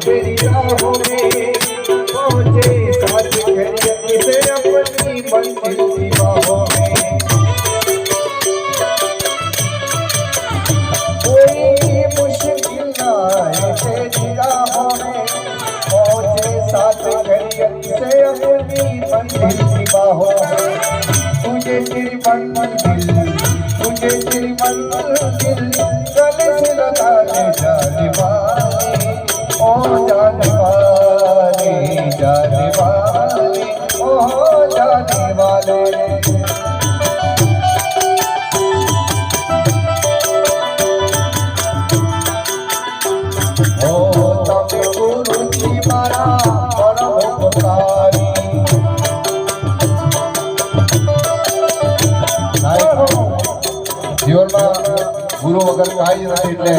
तेरी राहों में पहुंचे साथ घर से अपनी मंजिल की बाहों में कोई मुश्किल ना है तेरी राहों में पहुंचे साथ घर से अपनी मंजिल की बाहों में तुझे तेरी मंजिल गले से लगा ले जाने वाले ओ जाने वाले ओ जाने वाले ओ तब गुरु जी मारा परम उपकारी जीवનમાં ગુરુ વગર કાંઈ નથી એટલે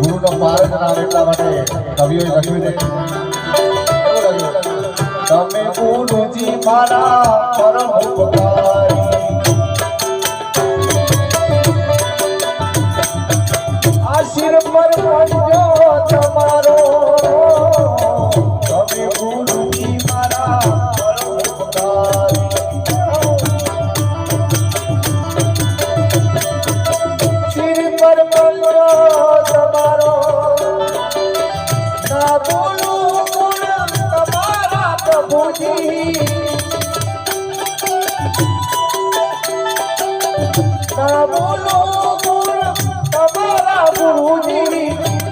ગુરુનો પાર જ ના એટલા માટે કવિઓએ લખ્યું છે તમે ગુરુજી મારા પરમ ઉપકારી આશીર પર પંજો તમારો તમે ગુરુજી મારા પરમ ઉપકારી बोलो गुण तुम्हारा गुरुजी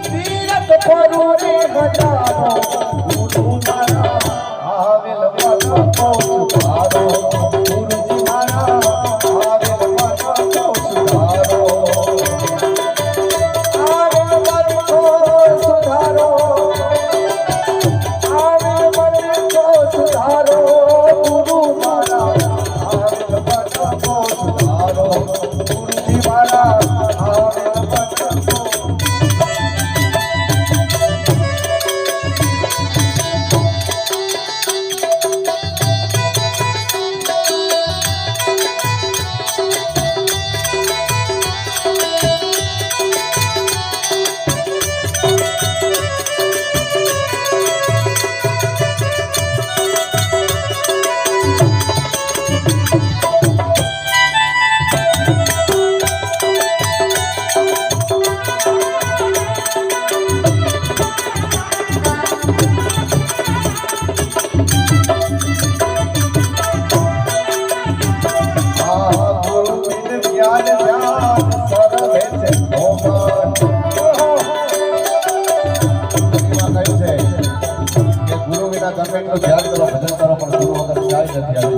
तीरथ परुने हजारो गुरु मारा आवेल मन को सुधारो गुरुजी मारा आवेल मन को सुधारो आवेल मन को सुधारो आवेल मन को सुधारो गुरु मारा आवेल मन को सुधारो ધ્યાન કરો ભજન કરો પણ ગુરુ વગર ચાલી નથી.